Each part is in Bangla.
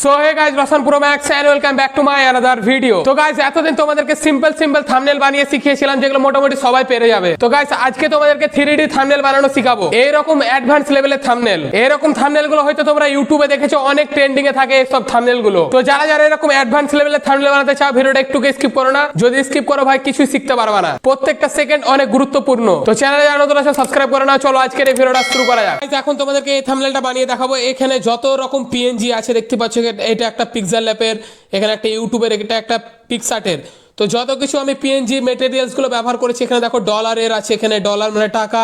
So hey guys, Roshan pro max and welcome back to my another video. তো গাইস, এতদিন তোমাদেরকে সিম্পল থাম্বনেল বানিয়ে শিখিয়েছিলাম, যেগুলো মোটামুটি সবাই পেরে যাবে। তো গাইস, আজকে তোমাদেরকে 3D থাম্বনেল বানানো শিখাবো। এইরকম অ্যাডভান্স লেভেলের থাম্বনেল, এরকম থাম্বনেল গুলো হয়তো তোমরা ইউটিউবে দেখেছো, অনেক ট্রেন্ডিং এ থাকে এইসব থাম্বনেল গুলো। তো যারা যারা এরকম অ্যাডভান্স লেভেলের থাম্বনেল বানাতে চাও, ভিডিওটা একটু স্কিপ করো না। যদি স্কিপ করো ভাই, কিছুই শিখতে পারবা না। প্রত্যেকটা সেকেন্ড অনেক গুরুত্বপূর্ণ। তো চ্যানেলে যারা নতুন আছে সাবস্ক্রাইব করে নাও। চলো আজকের এই ভিডিওটা শুরু করা যাক। গাইস, এখন তোমাদেরকে এই থাম্বনেলটা বানিয়ে দেখাবো। এখানে যত রকম পিএনজি আছে দেখতে পাচ্ছ, এটা একটা পিক্সেল ল্যাপের, এখানে একটা ইউটিউবের, এটা একটা পিক্সার্টের। তো যত কিছু আমি পিএনজি মেটেরিয়ালসগুলো ব্যবহার করেছি, এখানে দেখো ডলারের আছে, এখানে ডলার মানে টাকা।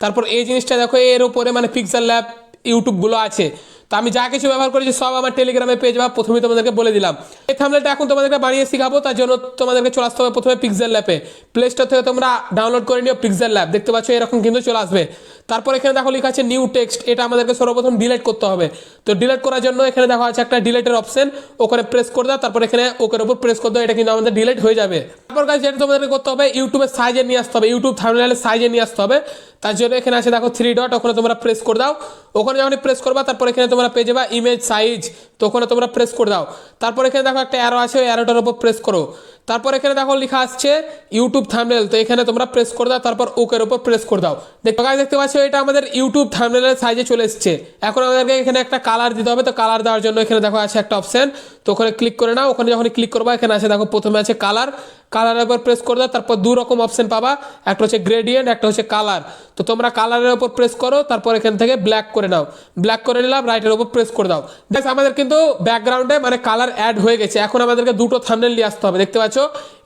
তারপর এই জিনিসটা দেখো, এর উপরে মানে পিক্সেল ল্যাব ইউটিউবগুলো আছে। তো আমি যা কিছু ব্যবহার করেছি সব আমার টেলিগ্রামে পেজ বা প্রথমেই তোমাদেরকে বলে দিলাম। এই থাম্বনেলটা এখন তোমাদেরকে বানিয়ে শিখাবো। তার জন্য তোমাদেরকে চলে আসতে হবে প্রথমে পিক্সেল ল্যাপে। প্লে স্টোর থেকে তোমরা ডাউনলোড করে নিও পিক্সেল ল্যাব। দেখতে পাচ্ছ এরকম কিন্তু চলে আসবে। তারপর এখানে দেখো লেখা আছে নিউ টেক্সট, এটা আমাদেরকে সর্বপ্রথম ডিলিট করতে হবে। তো ডিলিট করার জন্য এখানে দেখো আছে একটা ডিলিটের অপশন, ওখানে প্রেস করে দাও। তারপর এখানে ওকের উপর প্রেস করে দাও, এটা কিন্তু আমাদের ডিলিট হয়ে যাবে। তারপর গাইস, যেটা তোমাদেরকে করতে হবে, ইউটিউবের সাইজে নিয়ে আসতে হবে, ইউটিউব থাম্বনেলের সাইজে নিয়ে আসতে হবে। তার জন্য এখানে আছে দেখো 3 ডট, ওখানে তোমরা প্রেস করে দাও। ওখানে যখন প্রেস করবা, তারপর এখানে তোমরা পেয়ে যাবা ইমেজ সাইজ, তো ওখানে তোমরা প্রেস করে দাও। তারপর এখানে দেখো একটা অ্যারো আছে, ওই অ্যারোটার উপর প্রেস করো। তারপর এখানে দেখো লেখা আসছে ইউটিউব থাম্বনেল, তো এখানে তোমরা প্রেস করে দাও। তারপর ওকের উপর প্রেস করে দাও। দেখতে পাচ্ছ এটা আমাদের ইউটিউব থাম্বনেলের সাইজে চলে এসেছে। এখন আমাদেরকে এখানে একটা কালার দিতে হবে। তো কালার দেওয়ার জন্য এখানে দেখো আছে একটা অপশন, তো ওখানে ক্লিক করে নাও। ওখানে যখন ক্লিক করবা, এখানে আছে দেখো প্রথমে আছে কালার, কালারের উপর প্রেস করে দাও। তারপর দু রকম অপশন পাবা, একটা হচ্ছে গ্রেডিয়েন্ট, একটা হচ্ছে কালার। তো তোমরা কালারের উপর প্রেস করো, তারপর এখান থেকে ব্ল্যাক করে নাও। ব্ল্যাক করে নিলাম, রাইটের উপর প্রেস করে দাও। দেখ আমাদের কিন্তু ব্যাকগ্রাউন্ডে মানে কালার অ্যাড হয়ে গেছে। এখন আমাদেরকে দুটো থাম্বনেল নিয়ে আসতে হবে। দেখতে পাচ্ছ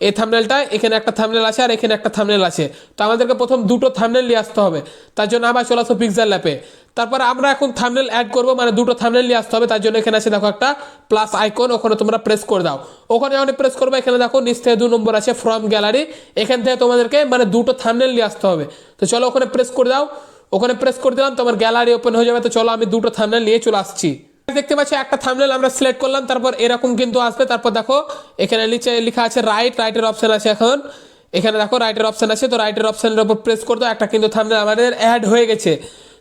এই থাম্বনেলটা, এখানে একটা থাম্বনেল আছে আর এখানে একটা থাম্বনেল আছে। তো আমাদেরকে প্রথম দুটো থাম্বনেল নিয়ে আসতে হবে। তার জন্য আবার চলে আসো পিক্সেল ল্যাপে। তারপর আমরা এখন থাম্বনেল অ্যাড করবো, মানে দুটো থাম্বনেল নিয়ে আসতে হবে। তার জন্য এখানে আছে দেখো একটা প্লাস আইকন, ওখানে তোমরা প্রেস করে দাও। ওখানে যখন প্রেস করবে, এখানে দেখো নিচ থেকে 2 নম্বর আছে ফ্রম গ্যালারি, এখান থেকে তোমাদেরকে মানে দুটো থাম্বনেল নিয়ে আসতে হবে। তো চলো ওখানে প্রেস করে দাও। ওখানে প্রেস করে দিলাম, তোমার গ্যালারি ওপেন হয়ে যাবে। তো চলো আমি দুটো থাম্বনেল নিয়ে চলে আসছি। দেখতে পাচ্ছি একটা থাম্বনেল আমরা সিলেক্ট করলাম, তারপর এরকম কিন্তু আসবে। তারপর দেখো এখানে নিচে লেখা আছে রাইটের অপশন আছে। এখন এখানে দেখো রাইটের অপশন আছে, তো রাইটের অপশনের উপর প্রেস করে দাও। একটা কিন্তু থাম্বনেল আমাদের অ্যাড হয়ে গেছে।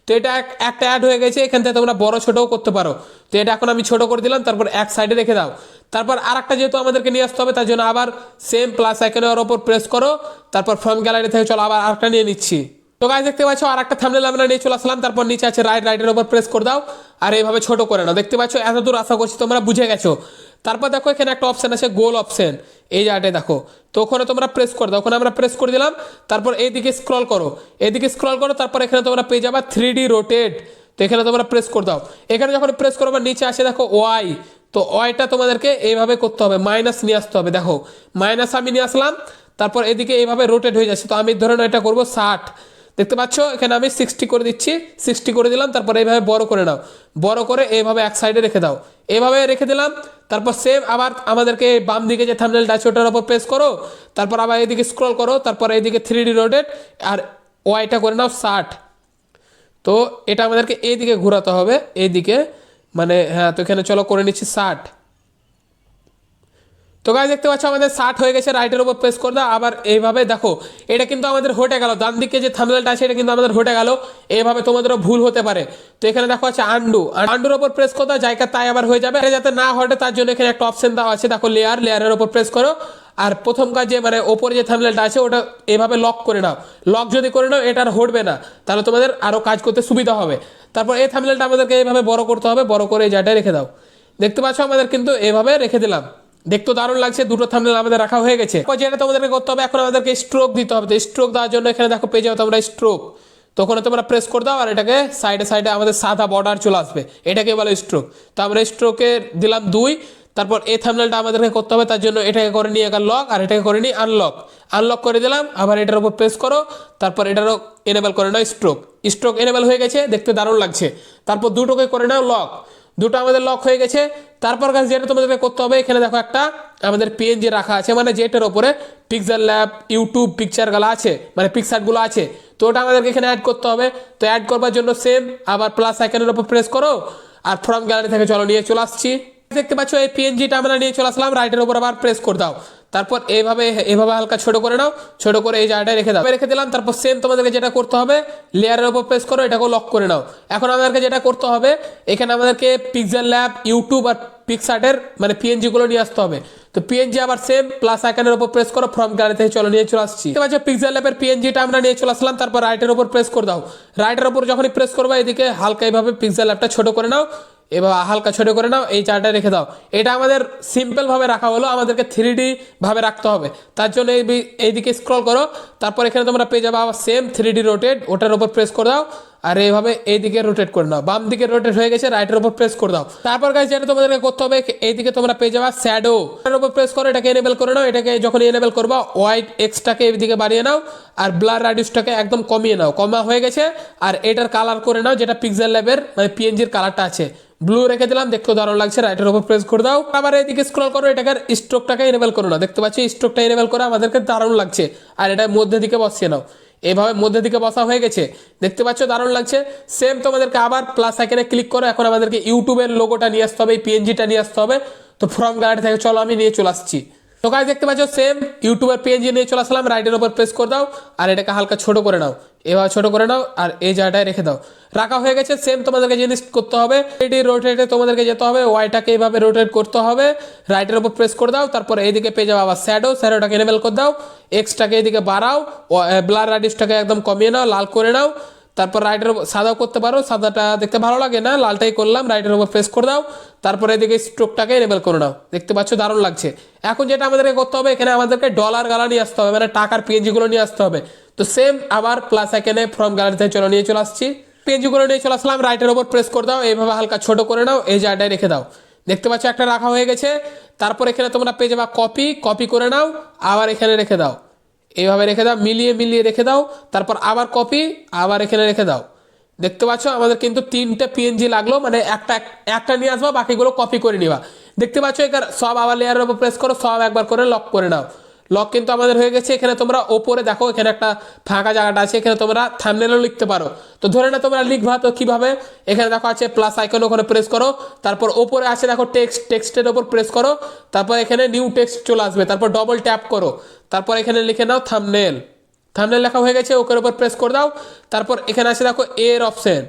তো এটা একটা অ্যাড হয়ে গেছে, এখান থেকে তোমরা বড় ছোটও করতে পারো। তো এটা এখন আমি ছোট করে দিলাম, তারপর এক সাইডে রেখে দাও। তারপর আরেকটা যেহেতু আমাদেরকে নিয়ে আসতে হবে, তার জন্য আবার সেম প্লাস আইকনের উপর প্রেস করো। তারপর ফ্রম গ্যালারি থেকে চলো আবার আরেকটা নিয়ে নিচ্ছি। তো গাইস, দেখতে পাচ্ছ আর একটা থাম্বনেল আমরা নিয়ে চলে আসলাম। তারপর নিচে আছে রাইটের উপর প্রেস করে দাও, আর এইভাবে ছোট করে নাও। দেখতে পাচ্ছ এত দূর আশা করছি তোমরা বুঝে গেছো। তারপর দেখো এখানে একটা অপশন আছে গোল অপশন, এই জায়গাটায় দেখো। তো ওখানে তোমরা প্রেস করে দাও, ওখানে আমরা প্রেস করে দিলাম। তারপর এইদিকে স্ক্রল করো, তারপর এখানে তোমরা পেয়ে যাবা 3D রোটেট। তো এখানে তোমরা প্রেস করে দাও। এখানে যখন প্রেস করবে, নিচে আসে দেখো ওয়াই। তো ওয়াইটা তোমাদেরকে এইভাবে করতে হবে, মাইনাস নিয়ে আসতে হবে। দেখো মাইনাস আমি নিয়ে আসলাম, তারপর এদিকে এইভাবে রোটেট হয়ে যাচ্ছে। তো আমি ধরে নাও এটা করবো 60। দেখতে পাচ্ছ এখানে আমি 60 করে দিচ্ছি, 60 করে দিলাম। তারপর এইভাবে বড় করে নাও, বড় করে এইভাবে এক সাইডে রেখে দাও। এইভাবে রেখে দিলাম। তারপর সেম আবার আমাদেরকে বাম দিকে যে থাম্বনেলটা আছে ওটার উপর প্রেস করো। তারপর আবার এইদিকে স্ক্রল করো, তারপর এইদিকে 3D রোটেট আর ওয়াইটা করে নাও 60। তো এটা আমাদেরকে এইদিকে ঘোরাতে হবে, এইদিকে মানে হ্যাঁ। তো এখানে চলো করে নিচ্ছি 60। তো গাইস, দেখতে পাচ্ছ আমাদের 60 হয়ে গেছে। রাইটের উপর প্রেস করে দাও, আবার এইভাবে দেখো এটা কিন্তু আমাদের হটে গেল। ডান দিকে যে থাম্বনেলটা আছে এটা কিন্তু আমাদের হটে গেল। এইভাবে তোমাদেরও ভুল হতে পারে। তো এখানে দেখো আছে আন্ডুর উপর প্রেস করে দাও, জায়গা তাই আবার হয়ে যাবে। যাতে না হটে তার জন্য এখানে একটা অপশন দেওয়া আছে, দেখো লেয়ারের উপর প্রেস করো। আর প্রথম কাজ যে মানে ওপরে যে থাম্বনেলটা আছে ওটা এভাবে লক করে নাও। লক যদি করে নাও, এটা আর হটবে না, তাহলে তোমাদের আরও কাজ করতে সুবিধা হবে। তারপর এই থাম্বনেলটা আমাদেরকে এইভাবে বড় করতে হবে, বড় করে এই জায়গাটায় রেখে দাও। দেখতে পাচ্ছ আমাদের কিন্তু এভাবে রেখে দিলাম। দেখতে দারুণ লাগছে, দুটো থাম্বনেল আমাদের রাখা হয়ে গেছে। যেটা তোমাদেরকে করতে হবে, এখন আমাদেরকে স্ট্রোক দিতে হবে। তো স্ট্রোক দেওয়ার জন্য এখানে দেখো পেয়ে যাও তোমরা স্ট্রোক। তো ওখানে তোমরা প্রেস করে দাও, আর এটাকে সাইডে আমাদের সাদা বর্ডার চলে আসবে, এটাকে বলে স্ট্রোক। তো আমরা স্ট্রোকে দিলাম 2। তারপর এই থাম্বনেলটা আমাদেরকে করতে হবে, তার জন্য এটাকে করে নিয়ে একা লক, আর এটাকে করে নিই আনলক করে দিলাম। আবার এটার উপর প্রেস করো, তারপর এটারও এনেবল করে নাও স্ট্রোক এনেবল হয়ে গেছে, দেখতে দারুণ লাগছে। তারপর দুটোকে করে নাও লক, দুটো আমাদের লক হয়ে গেছে। তারপর কাজ যেটা তোমাদেরকে করতে হবে, এখানে দেখো একটা আমাদের পিএনজি রাখা আছে, মানে যেটার ওপরে পিক্সেল ল্যাব ইউটিউব পিকচারগুলো আছে, মানে পিকচারগুলো আছে। তো ওটা আমাদেরকে এখানে অ্যাড করতে হবে। তো অ্যাড করবার জন্য সেম আবার প্লাস আইকনের উপর প্রেস করো, আর ফ্রম গ্যালারি থেকে চলো নিয়ে চলে আসছি। দেখতে পাচ্ছ এই পিএনজিটা আমরা নিয়ে চলে আসলাম। রাইটের উপর আবার প্রেস করে দাও, তারপর এইভাবে হালকা ছোট করে নাও, ছোট করে এই জায়গাটায় রেখে দিলাম। তারপর সেম তোমাদেরকে যেটা করতে হবে, লেয়ারের উপর প্রেস করো, এটাকেও লক করে নাও। এখন আমাদেরকে যেটা করতে হবে, এখানে আমাদেরকে পিক্সেল ল্যাব ইউটিউব আর পিকসার্টের মানে পিএনজি গুলো নিয়ে আসতে হবে। তো পিএনজি আবার সেম প্লাস আইকনের উপর প্রেস করো, ফ্রম গ্যালারি থেকে চলো নিয়ে চলে আসছি। এবার পিক্সেল ল্যাবের পিএনজিটা আমরা নিয়ে চলে আসলাম, তারপর রাইটের উপর প্রেস করে দাও। রাইটের উপর যখনই প্রেস করবে এদিকে হালকা এইভাবে পিক্সেল ল্যাবটা ছোট করে নাও, এবার হালকা ছোট করে নাও, এই চারটা রেখে দাও। এটা আমাদের সিম্পল ভাবে রাখা হলো, আমাদেরকে 3D ভাবে রাখতে হবে। তার জন্য এইদিকে স্ক্রল করো, তারপর এখানে তোমরা পেয়ে যাবে আবার সেম 3D রোটেট, ওটার উপর প্রেস করে দাও আর এইভাবে এইদিকে রোটেট করে নাও। বাম দিকে রোটেট হয়ে গেছে, রাইটের উপর প্রেস করে দাও। তারপর গাইস যেটা তোমাদেরকে করতে হবে, এইদিকে তোমরা পেয়ে যাবে শ্যাডো, এর উপর প্রেস করো, এটাকে এনেবল করে নাও। এটাকে যখন এনেবল করবা হোয়াইট এক্সটাকে এইদিকে বাড়িয়ে নাও আর ব্লার রাডিউসটাকে একদম কমিয়ে নাও। কমা হয়ে গেছে আর এটার কালার করে নাও, যেটা পিক্সেল ল্যাবের মানে পিএনজির কালারটা আছে, ব্লু রেখে দিলাম, দেখতে দারুণ লাগছে। রাইটের উপর প্রেস করে দাও, আবার এদিকে স্ক্রল করো, এটাকে স্ট্রোকটাকে এনেবল করো না, দেখতে পাচ্ছি স্ট্রোকটা এনেবল করে আমাদেরকে দারুণ লাগছে। আর এটা মধ্যে দিকে বসিয়ে নাও, এভাবে মধ্যে দিকে বসা হয়ে গেছে, দেখতে পাচ্ছ দারুণ লাগছে। সেম তোমাদেরকে আবার প্লাস আইকনে ক্লিক করো, এখন আমাদেরকে ইউটিউবের লোগোটা নিয়ে আসতে হবে, এই পিএনজিটা নিয়ে আসতে হবে। তো ফ্রম গ্যালারি থেকে চলো আমি নিয়ে চলে আসছি। তো গাইস দেখতে পাচ্ছ সেম ইউটিউবের পিএনজি নিয়ে চলে আসলাম, রাইটের উপর প্রেস করে দাও আর এটাকে হালকা ছোট করে নাও, এভাবে ছোট করে নাও আর এই জায়গাটায় রেখে দাও। রাখা হয়ে গেছে। সেম তোমাদেরকে জিনিস করতে হবে, এটি রোটেটে তোমাদেরকে যেতে হবে, ওয়াইটাকে এইভাবে রোটেট করতে হবে, রাইটের উপর প্রেস করে দাও, তারপর এইদিকে পেয়ে যাও আবার শ্যাডো, শ্যাডোটাকে এনেবল করে দাও, এক্সটাকে এইদিকে বাড়াও, ব্লার রাডিউসটাকে একদম কমিয়ে নাও, লাল করে নাও। তারপর রাইটের সাদাও করতে পারো, সাদাটা দেখতে ভালো লাগে না, লালটাই করলাম, রাইটের উপর প্রেস করে দাও, তারপরে এদিকে স্ট্রোকটাকে এনেবল করে নাও, দেখতে পাচ্ছ দারুণ লাগছে। এখন যেটা আমাদেরকে করতে হবে, এখানে আমাদেরকে ডলার গালা নিয়ে আসতে হবে, মানে টাকার পিএনজি গুলো নিয়ে আসতে হবে। তো সেম আবার প্লাস আইকনে ফ্রম গ্যালারি থেকে চলো নিয়ে চলে আসছি, পিএনজি গুলো নিয়ে চলে আসলাম, রাইটের উপর প্রেস করে দাও, এইভাবে হালকা ছোট করে নাও, এই জায়গাটায় রেখে দাও, দেখতে পাচ্ছ একটা রাখা হয়ে গেছে। তারপর এখানে তোমরা পেয়ে যাবা কপি করে নাও, আবার এখানে রেখে দাও, এইভাবে রেখে দাও, মিলিয়ে রেখে দাও, তারপর আবার কপি, আবার এখানে রেখে দাও। দেখতে পাচ্ছ আমাদের কিন্তু 3টে পিএনজি লাগলো, মানে একটা নিয়ে আসবা, বাকিগুলো কপি করে নিবা। দেখতে পাচ্ছ এখানে সব আবার লেয়ারের উপর প্রেস করো, সব একবার করে লক করে নাও। লক কিন্তু আমাদের হয়ে গেছে। এখানে তোমরা ওপরে দেখো, এখানে একটা ফাঁকা জায়গাটা আছে, এখানে তোমরা থাম্বনেলও লিখতে পারো। তো ধরে না তোমরা লিখবা, তো কিভাবে, এখানে দেখো আছে প্লাস আইকন, ওখানে প্রেস করো, তারপর ওপরে আছে দেখো টেক্সটের ওপর প্রেস করো, তারপর এখানে নিউ টেক্সট চলে আসবে, তারপর ডবল ট্যাপ করো, তারপর এখানে লিখে নাও থাম্বনেল লেখা হয়ে গেছে, ওকের উপর প্রেস করে দাও। তারপর এখানে আছে দেখো এর অপশন,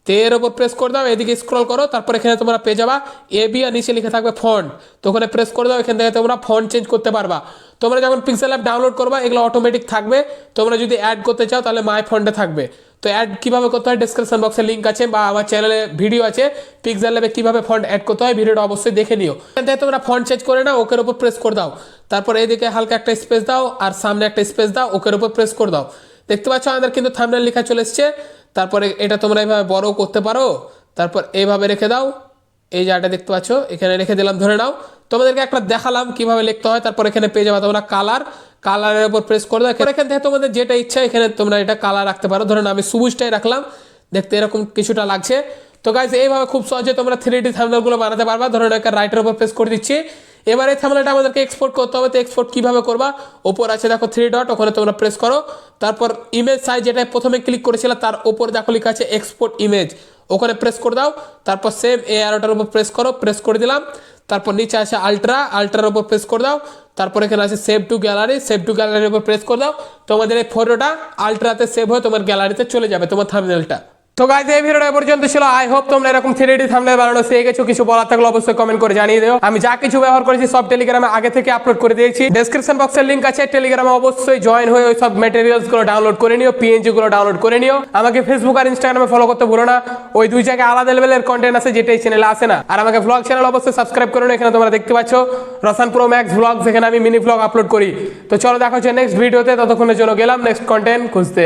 এর উপর প্রেস করে দাও, এদিকে স্ক্রল করো, তারপর এখানে তোমরা পেয়ে যাবা এবি আর নিচে লিখে থাকবে ফন্ট, তো ওখানে প্রেস করে দাও। এখান থেকে তোমরা ফন্ট চেঞ্জ করতে পারবা। তোমরা যখন পিক্সেল অ্যাপ ডাউনলোড করবা এগুলো অটোমেটিক থাকবে, তোমরা যদি অ্যাড করতে চাও তাহলে মাই ফন্টে থাকবে। তো অ্যাড কীভাবে করতে হয় ডিসক্রিপশন বক্সে লিঙ্ক আছে, বা আমার চ্যানেলে ভিডিও আছে পিক্সেল ল্যাবে কীভাবে ফন্ট অ্যাড করতে হয়, ভিডিওটা অবশ্যই দেখে নিও। এখান থেকে তোমরা ফন্ট চেঞ্জ করে নাও, ওকের উপর প্রেস করে দাও, তারপর এইদিকে হালকা একটা স্পেস দাও আর সামনে একটা স্পেস দাও, ওকের উপর প্রেস করে দাও। দেখতে পাচ্ছ আমাদের কিন্তু থাম্বনেল লেখা চলে এসছে। তারপরে এটা তোমরা এইভাবে বড় করতে পারো, তারপর এইভাবে রেখে দাও, এই জায়গাটা দেখতে পাচ্ছ এখানে রেখে দিলাম, ধরে নাও। তোমাদেরকে একটা দেখালাম কিভাবে লিখতে হয়। তারপর এখানে পেয়ে যাবে তোমরা কালারের উপর প্রেস করে দাও, এখান থেকে তোমাদের যেটা ইচ্ছা এখানে তোমরা এটা কালার রাখতে পারো। ধরুন আমি সবুজটাই রাখলাম, দেখতে এরকম কিছুটা লাগছে। তো গাইস এইভাবে খুব সহজে তোমরা 3D থাম্বনেলগুলো বানাতে পারবা। ধরুন একটা রাইটের উপর প্রেস করে দিচ্ছি, এবার এই থাম্বনেলটা আমাদেরকে এক্সপোর্ট করতে হবে। তো এক্সপোর্ট কিভাবে করবা, ওপর আছে দেখো 3 ডট, ওখানে তোমরা প্রেস করো, তারপর ইমেজ সাইজ যেটা প্রথমে ক্লিক করেছিল তার উপর দেখো লেখা আছে এক্সপোর্ট ইমেজ, ওখানে প্রেস করে দাও। তারপর সেম এই অ্যারোটার উপর প্রেস করো, প্রেস করে দিলাম। তারপর নিচে আছে আলট্রার উপর প্রেস করে দাও। তারপর এখানে আছে সেভ টু গ্যালারির উপর প্রেস করে দাও। তোমাদের এই ফটোটা আলট্রাতে সেভ হয়ে তোমার গ্যালারিতে চলে যাবে, তোমার থাম্বনেলটা। তো গাইস এই ভিডিওটা পর্যন্ত ছিল। আই হোপ তোমরা এরকম 3D থাম্বনেল বানানো শিখে গেছো। কিছু বলার থাকলে অবশ্যই কমেন্ট করে জানিয়ে দিও। আমি যা কিছু ব্যবহার করেছি সব টেলিগ্রামে আগে থেকে আপলোড করে দিয়েছি, ডেসক্রিপশন বক্সের লিংক আছে, টেলিগ্রামে অবশ্যই জয়েন হয়ে ওই সব ম্যাটেরিয়ালস গুলো ডাউনলোড করে নিও, পিএনজি গুলো ডাউনলোড করে নিও। আমাকে ফেসবুক আর ইনস্টাগ্রামে ফলো করতে ভুলো না, ওই দুই জায়গায় আলাদা লেভেলের কন্টেন্ট আছে যেটা এই চ্যানেলে আসে না। আর আমাকে ভ্লগ চ্যানেল অবশ্যই সাবস্ক্রাইব করে নিও। এখানে তোমরা দেখতে পাচ্ছ রসান প্রো ম্যাক্স ভ্লগ, যেখানে আমি মিনি ভ্লগ আপলোড করি। তো চলো দেখা হচ্ছে নেক্সট ভিডিওতে, ততক্ষণের জন্য গেলাম নেক্সট কন্টেন্ট খুঁজতে।